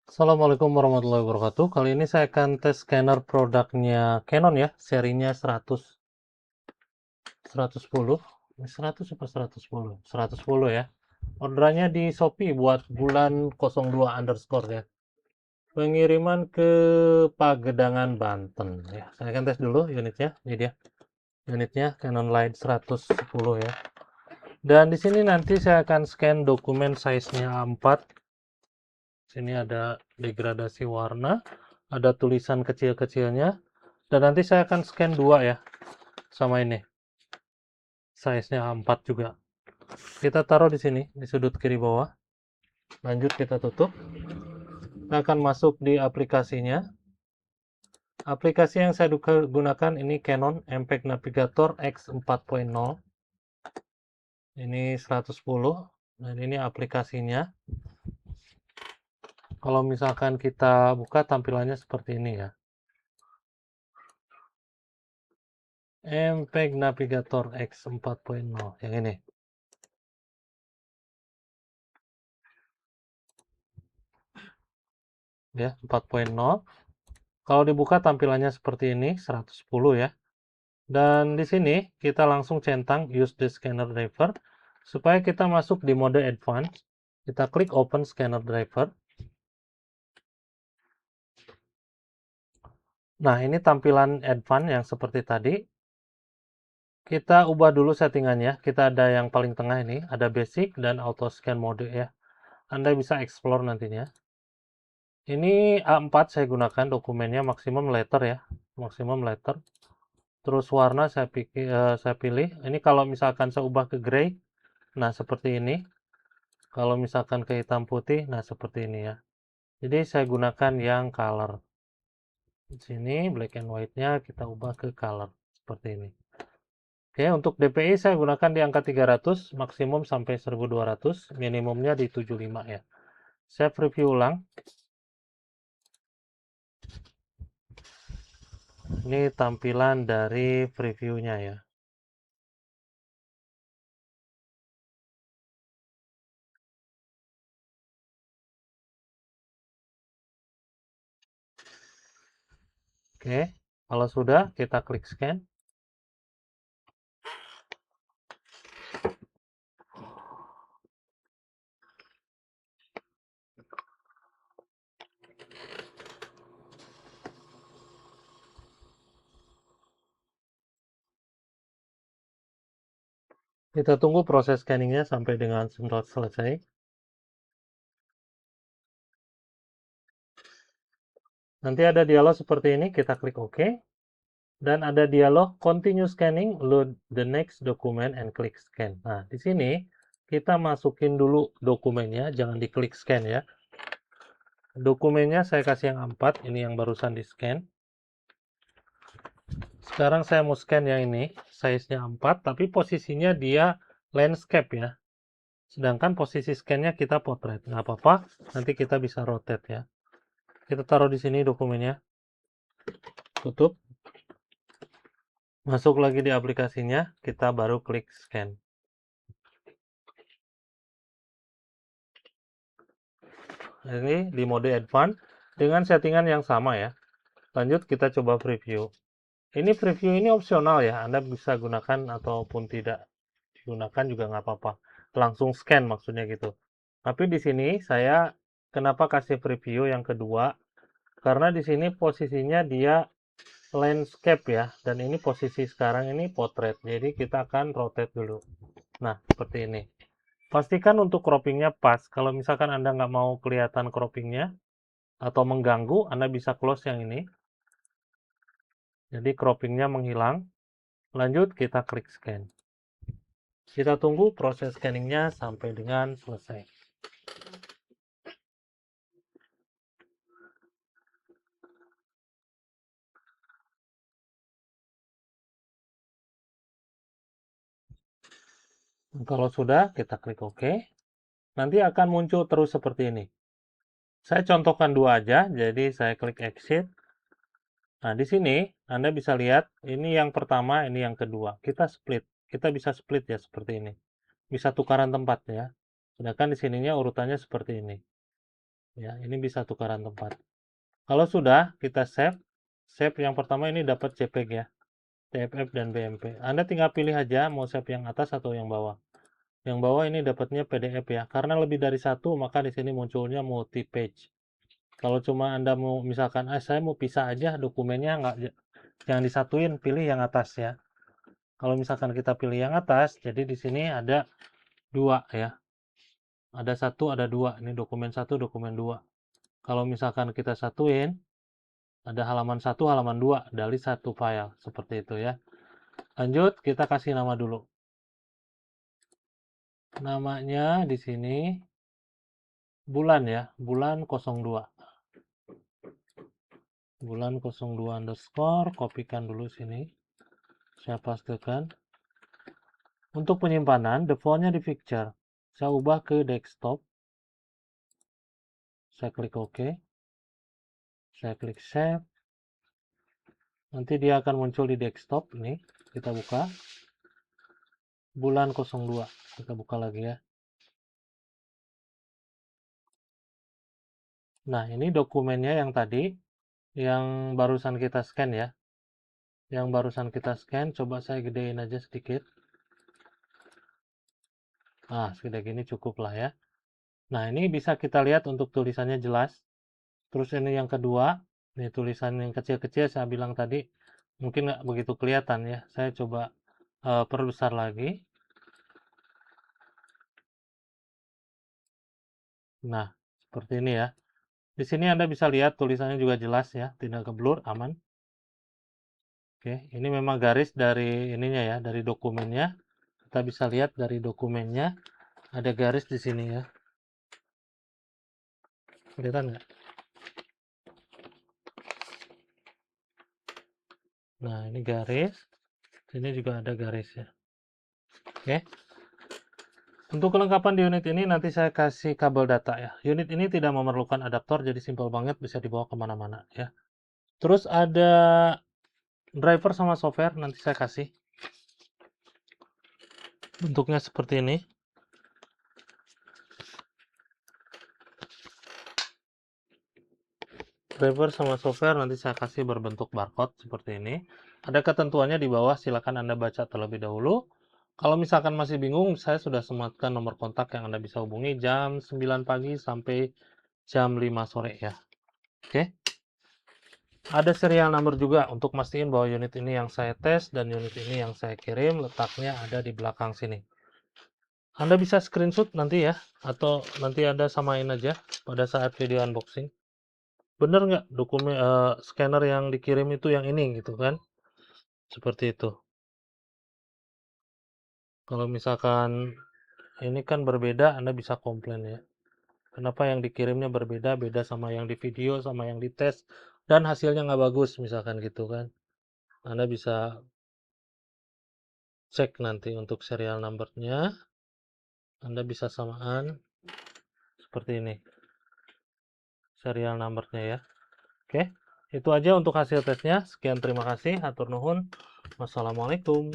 Assalamualaikum warahmatullahi wabarakatuh. Kali ini saya akan tes scanner produknya Canon ya, serinya 100, 110, 100 apa 110? 110 ya. Orderannya di Shopee buat bulan 02 underscore ya. Pengiriman ke Pagedangan, Banten ya. Saya akan tes dulu unitnya. Ini dia. Unitnya Canon Light 110 ya. Dan di sini nanti saya akan scan dokumen size-nya A4. Sini ada degradasi warna, ada tulisan kecil-kecilnya, dan nanti saya akan scan dua ya, sama ini, size-nya A4 juga. Kita taruh di sini, di sudut kiri bawah. Lanjut kita tutup. Kita akan masuk di aplikasinya. Aplikasi yang saya gunakan ini Canon MPEG Navigator X4.0. Ini 110, dan ini aplikasinya. Kalau misalkan kita buka, tampilannya seperti ini ya. MPEG Navigator X4.0 yang ini. Ya, 4.0. Kalau dibuka tampilannya seperti ini, 110 ya. Dan di sini kita langsung centang use the scanner driver supaya kita masuk di mode advance. Kita klik open scanner driver. Nah, ini tampilan advance yang seperti tadi. Kita ubah dulu settingannya. Kita ada yang paling tengah ini, ada basic dan auto scan mode ya. Anda bisa explore nantinya. Ini A4 saya gunakan dokumennya maksimum letter ya. Maksimum letter. Terus warna saya pilih. Ini kalau misalkan saya ubah ke gray, nah seperti ini. Kalau misalkan ke hitam putih, nah seperti ini ya. Jadi saya gunakan yang color. Di sini black and white-nya kita ubah ke color seperti ini. Oke, untuk DPI saya gunakan di angka 300, maksimum sampai 1200, minimumnya di 75 ya. Saya preview ulang. Ini tampilan dari previewnya ya. Oke, kalau sudah kita klik scan. Kita tunggu proses scanningnya sampai dengan selesai. Nanti ada dialog seperti ini, kita klik OK. Dan ada dialog continue scanning, load the next document and click scan. Nah, di sini kita masukin dulu dokumennya, jangan diklik scan ya. Dokumennya saya kasih yang A4, ini yang barusan di scan. Sekarang saya mau scan yang ini, size-nya A4, tapi posisinya dia landscape ya. Sedangkan posisi scan-nya kita portrait. Nggak apa-apa, nanti kita bisa rotate ya. Kita taruh di sini dokumennya. Tutup. Masuk lagi di aplikasinya, kita baru klik scan. Ini di mode advance dengan settingan yang sama ya. Lanjut kita coba preview. Ini preview ini opsional ya, Anda bisa gunakan ataupun tidak digunakan juga nggak apa-apa. Langsung scan maksudnya gitu. Tapi di sini saya kenapa kasih preview yang kedua? Karena di sini posisinya dia landscape ya, dan ini posisi sekarang ini portrait. Jadi kita akan rotate dulu. Nah, seperti ini. Pastikan untuk croppingnya pas. Kalau misalkan Anda nggak mau kelihatan croppingnya atau mengganggu, Anda bisa close yang ini. Jadi croppingnya menghilang. Lanjut kita klik scan. Kita tunggu proses scanningnya sampai dengan selesai. Kalau sudah, kita klik OK. Nanti akan muncul terus seperti ini. Saya contohkan dua aja, jadi saya klik exit. Nah, di sini Anda bisa lihat, ini yang pertama, ini yang kedua. Kita split. Kita bisa split ya, seperti ini. Bisa tukaran tempat ya. Sedangkan di sininya urutannya seperti ini. Ya, ini bisa tukaran tempat. Kalau sudah, kita save. Save yang pertama ini dapat JPEG ya. TFF dan BMP. Anda tinggal pilih aja mau save yang atas atau yang bawah. Yang bawah ini dapatnya PDF ya. Karena lebih dari satu, maka di sini munculnya multi page. Kalau cuma Anda mau misalkan, saya mau pisah aja dokumennya, nggak jangan disatuin, pilih yang atas ya. Kalau misalkan kita pilih yang atas, jadi di sini ada dua ya. Ada satu, ada dua. Ini dokumen satu, dokumen dua. Kalau misalkan kita satuin, ada halaman satu, halaman dua dari satu file. Seperti itu ya. Lanjut, kita kasih nama dulu. Namanya di sini bulan ya, bulan 02. Bulan 02 underscore, kopikan dulu sini. Saya pastekan. Untuk penyimpanan, defaultnya di picture. Saya ubah ke desktop. Saya klik OK. Saya klik save. Nanti dia akan muncul di desktop. Ini kita buka. Bulan 02. Kita buka lagi ya. Nah, ini dokumennya yang tadi. Yang barusan kita scan ya. Yang barusan kita scan. Coba saya gedein aja sedikit. Nah, sudah gini cukup lah ya. Nah, ini bisa kita lihat untuk tulisannya jelas. Terus ini yang kedua, ini tulisan yang kecil-kecil saya bilang tadi, mungkin nggak begitu kelihatan ya. Saya coba perbesar lagi. Nah, seperti ini ya. Di sini Anda bisa lihat tulisannya juga jelas ya, tidak keblur, aman. Oke, ini memang garis dari ininya ya, dari dokumennya. Kita bisa lihat dari dokumennya ada garis di sini ya. Kelihatan nggak? Nah, ini garis. Sini juga ada garis ya. Oke. Untuk kelengkapan di unit ini nanti saya kasih kabel data ya. Unit ini tidak memerlukan adaptor, jadi simpel banget, bisa dibawa kemana-mana ya. Terus ada driver sama software, nanti saya kasih. Bentuknya seperti ini. Driver sama software nanti saya kasih berbentuk barcode seperti ini. Ada ketentuannya di bawah, silakan Anda baca terlebih dahulu. Kalau misalkan masih bingung, saya sudah sematkan nomor kontak yang Anda bisa hubungi jam 9 pagi sampai jam 5 sore ya. Oke. Ada serial number juga untuk mastiin bahwa unit ini yang saya tes dan unit ini yang saya kirim, letaknya ada di belakang sini. Anda bisa screenshot nanti ya, atau nanti Anda samain aja pada saat video unboxing. Bener nggak dokumen scanner yang dikirim itu yang ini gitu kan? Seperti itu. Kalau misalkan ini kan berbeda, Anda bisa komplain ya. Kenapa yang dikirimnya berbeda, beda sama yang di video, sama yang dites, dan hasilnya nggak bagus misalkan gitu kan. Anda bisa cek nanti untuk serial numbernya. Anda bisa samaan seperti ini. Serial numbernya ya. Oke. Itu aja untuk hasil tesnya. Sekian terima kasih. Hatur nuhun. Wassalamualaikum.